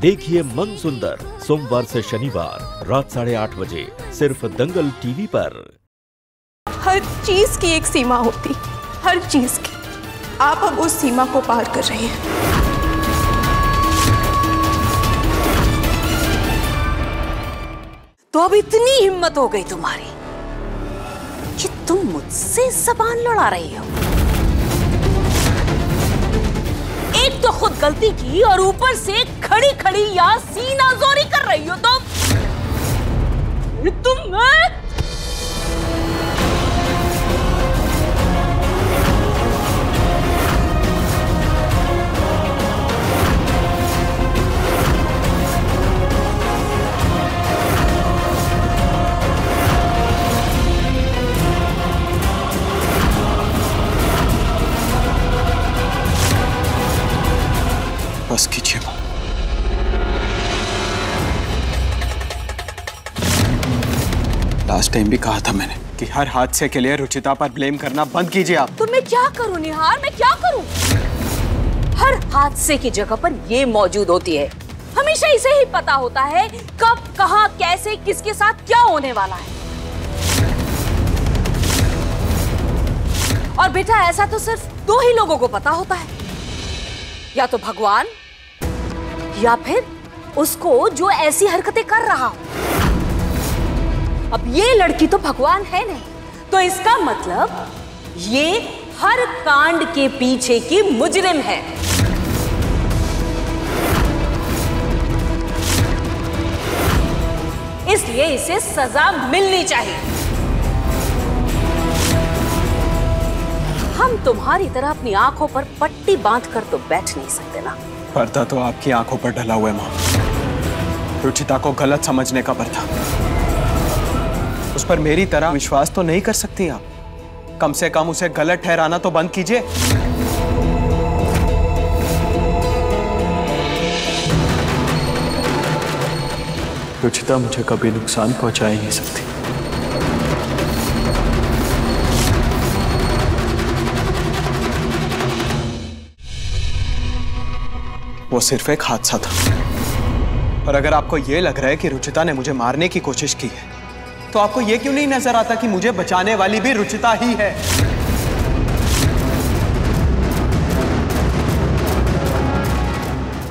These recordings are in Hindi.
देखिए मनसुंदर सोमवार से शनिवार रात 8:30 बजे सिर्फ दंगल टीवी पर। हर चीज की एक सीमा होती, हर चीज की। आप अब उस सीमा को पार कर रहे हैं। तो अब इतनी हिम्मत हो गई तुम्हारी कि तुम मुझसे जबान लड़ा रही हो। एक तो खुद गलती की और ऊपर से खड़ी खड़ी या सीना जोरी कर रही हो तुम बस कीजिए। लास्ट टाइम भी कहा था मैंने कि हर हादसे के लिए रुचिता पर ब्लेम करना बंद कीजिए आप। तो मैं क्या करूं निहार, मैं क्या करूं? हर हादसे की जगह पर ये मौजूद होती है। हमेशा इसे ही पता होता है कब, कहां, कैसे, किसके साथ क्या होने वाला है। और बेटा ऐसा तो सिर्फ दो ही लोगों को पता होता है, या तो भगवान या फिर उसको जो ऐसी हरकतें कर रहा हो। अब ये लड़की तो भगवान है नहीं, तो इसका मतलब ये हर कांड के पीछे की मुजरिम है। इसलिए इसे सजा मिलनी चाहिए। हम तुम्हारी तरह अपनी आंखों पर पट्टी बांधकर तो बैठ नहीं सकते ना। पर्दा तो आपकी आंखों पर ढला हुआ है मां। रुचिता को गलत समझने का पर्दा। उस पर मेरी तरह विश्वास तो नहीं कर सकती आप। कम से कम उसे गलत ठहराना तो बंद कीजिए। रुचिता मुझे कभी नुकसान पहुंचा ही नहीं सकती। वो सिर्फ एक हादसा था। और अगर आपको यह लग रहा है कि रुचिता ने मुझे मारने की कोशिश की है, तो आपको यह क्यों नहीं नजर आता कि मुझे बचाने वाली भी रुचिता ही है?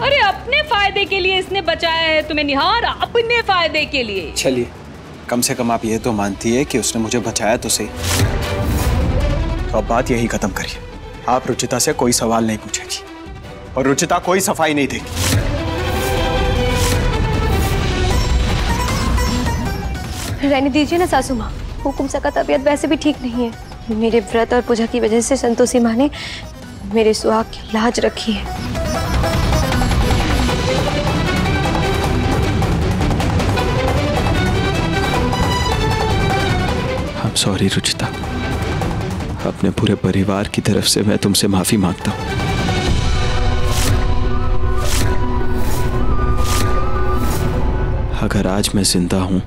अरे अपने फायदे के लिए इसने बचाया है तुम्हें निहार, अपने फायदे के लिए। चलिए, कम से कम आप ये तो मानती है कि उसने मुझे बचाया तो सही। तो अब बात यही खत्म करिए। आप रुचिता से कोई सवाल नहीं पूछेगी और रुचिता कोई सफाई नहीं देगी। रहने दीजिए ना सासू माँ। हुकुम सा का तबीयत वैसे भी ठीक नहीं है। मेरे व्रत और पूजा की वजह से संतोषी माँ ने मेरे सुहाग की लाज रखी है। I'm sorry Ruchita. अपने पूरे परिवार की तरफ से मैं तुमसे माफी मांगता हूँ। अगर आज मैं जिंदा हूं,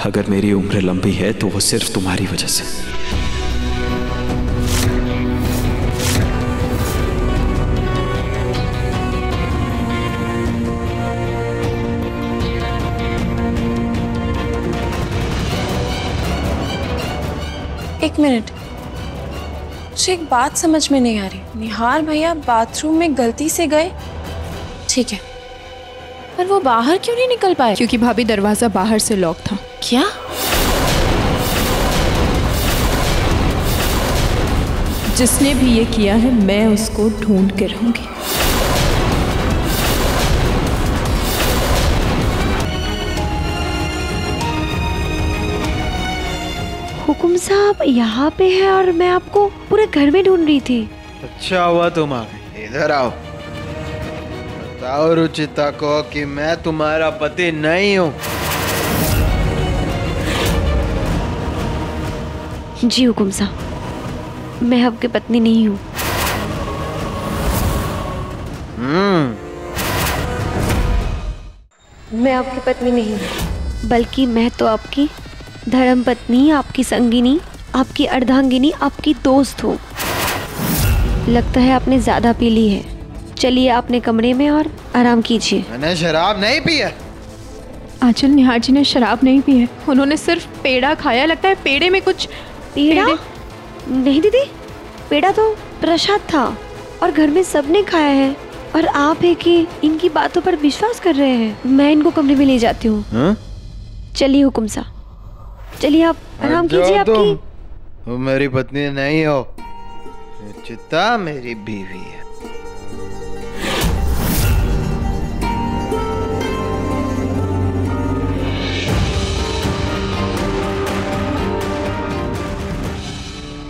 अगर मेरी उम्र लंबी है, तो वो सिर्फ तुम्हारी वजह से। एक मिनट, मुझे एक बात समझ में नहीं आ रही। निहार भैया बाथरूम में गलती से गए, ठीक है, पर वो बाहर क्यों नहीं निकल पाए? क्योंकि भाभी दरवाजा बाहर से लॉक था। क्या? जिसने भी ये किया है मैं उसको ढूंढ के रहूंगी। हुकुम साहब यहाँ पे है और मैं आपको पूरे घर में ढूंढ रही थी। अच्छा हुआ तुम आ गए। इधर आओ, बताओ रुचिता को कि मैं तुम्हारा पति नहीं हूँ। जी हुकुम साहब, मैं आपकी पत्नी नहीं हूँ। मैं आपकी पत्नी नहीं हूँ, बल्कि मैं तो आपकी धर्म पत्नी, आपकी संगिनी, आपकी अर्धांगिनी, आपकी दोस्त हूँ। लगता है आपने ज्यादा पी ली है। चलिए अपने कमरे में और आराम कीजिए। मैंने शराब नहीं पी है। आंचल, निहार जी ने शराब नहीं पी है, उन्होंने सिर्फ पेड़ा खाया। लगता है पेड़े में कुछ। पेड़ा? नहीं दीदी, पेड़ा तो प्रसाद था और घर में सबने खाया है, और आप है कि इनकी बातों पर विश्वास कर रहे हैं। मैं इनको कमरे में ले जाती हूँ। चलिए हुकुम साहब, चलिए आप आराम कीजिए। आपकी तुम मेरी पत्नी नहीं हो, रुचिता मेरी बीवी है।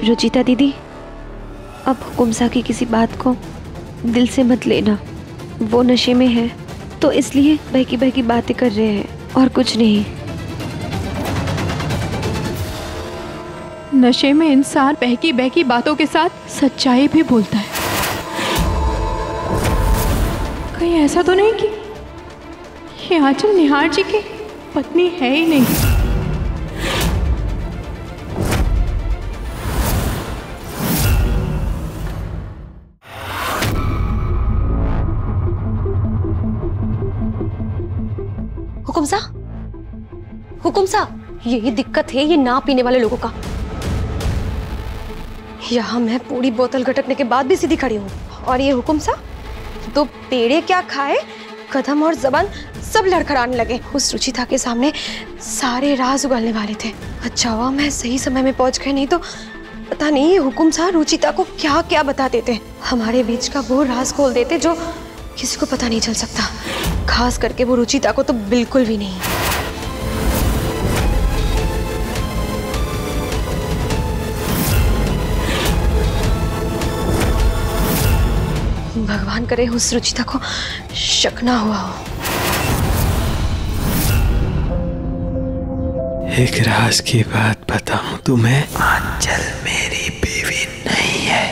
रुचिता दीदी, अब हुकुम साहब की किसी बात को दिल से मत लेना। वो नशे में है तो इसलिए बहकी बहकी बातें कर रहे हैं, और कुछ नहीं। नशे में इंसान बहकी बहकी बातों के साथ सच्चाई भी बोलता है। कहीं ऐसा तो नहीं कि ये आंचल निहार जी की पत्नी है ही नहीं। हुकुम साहब, यही दिक्कत है ये ना पीने वाले लोगों का। यहाँ मैं पूरी बोतल घटकने के बाद भी सीधी खड़ी हूँ, और ये हुकुम साहब तो पेड़े क्या खाए, कदम और जबान सब लड़खड़ाने लगे। उस रुचिता के सामने सारे राज उगलने वाले थे। अच्छा हुआ मैं सही समय में पहुंच गए, नहीं तो पता नहीं ये हुकुम साहब रुचिता को क्या क्या बता देते। हमारे बीच का वो राज खोल देते जो किसी को पता नहीं चल सकता, खास करके वो रुचिता को तो बिल्कुल भी नहीं। भगवान करे उस रुचिता को शक ना हुआ हो। एक राज की बात बताऊं तुम्हें, आंचल मेरी बीवी नहीं है,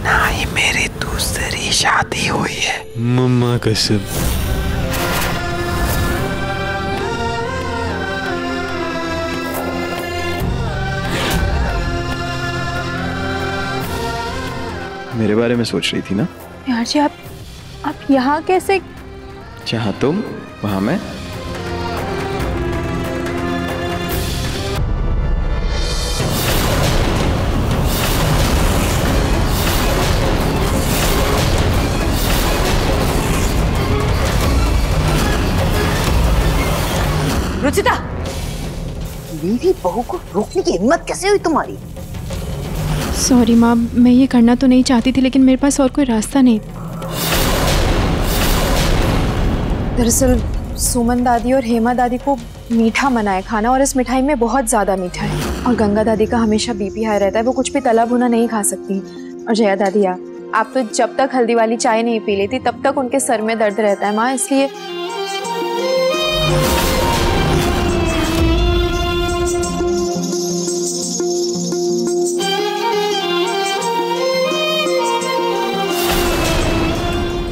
ना ही मेरी दूसरी शादी हुई है। मम्मा कसम। मेरे बारे में सोच रही थी ना? यार जी, आप यहाँ कैसे? जहाँ तुम वहाँ मैं। रुचिता, बीवी बहू को रोकने की हिम्मत कैसे हुई तुम्हारी? सॉरी माँ, मैं ये करना तो नहीं चाहती थी, लेकिन मेरे पास और कोई रास्ता नहीं। दरअसल सुमन दादी और हेमा दादी को मीठा मना है खाना, और इस मिठाई में बहुत ज़्यादा मीठा है, और गंगा दादी का हमेशा बीपी हाई रहता है, वो कुछ भी तला भुना नहीं खा सकती। और जया दादी, आप तो जब तक हल्दी वाली चाय नहीं पी लेती तब तक उनके सर में दर्द रहता है माँ, इसलिए।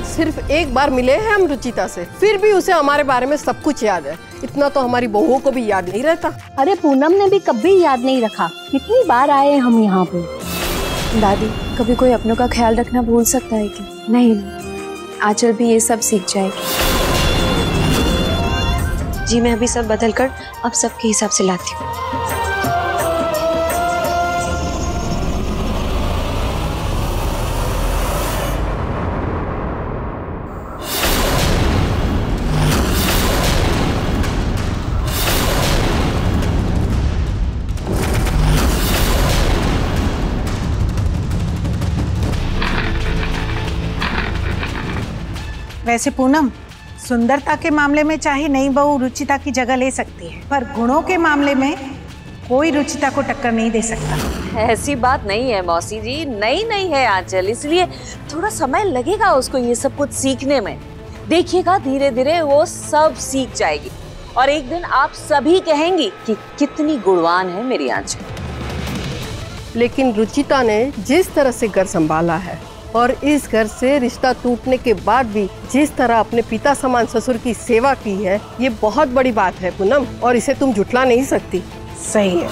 सिर्फ एक बार मिले हैं हम रुचिता से, फिर भी उसे हमारे बारे में सब कुछ याद है। इतना तो हमारी बहुओं को भी याद नहीं रहता। अरे पूनम ने भी कभी याद नहीं रखा, कितनी बार आए हम यहाँ पे। दादी, कभी कोई अपनों का ख्याल रखना भूल सकता है कि नहीं? आंचल भी ये सब सीख जाएगी। जी मैं अभी सब बदल कर अब सबके हिसाब से लाती हूँ। वैसे पूनम, सुंदरता के मामले में चाहे नई बहू रुचिता की जगह ले सकती है, पर गुणों के मामले में कोई रुचिता को टक्कर नहीं दे सकता। ऐसी बात नहीं है मौसी जी, नई नहीं है आंचल, इसलिए थोड़ा समय लगेगा उसको ये सब कुछ सीखने में। देखिएगा धीरे धीरे वो सब सीख जाएगी, और एक दिन आप सभी कहेंगी कि कितनी गुणवान है मेरी आंचल। लेकिन रुचिता ने जिस तरह से घर संभाला है, और इस घर से रिश्ता टूटने के बाद भी जिस तरह अपने पिता समान ससुर की सेवा की है, ये बहुत बड़ी बात है पूनम, और इसे तुम झुठला नहीं सकती। सही है।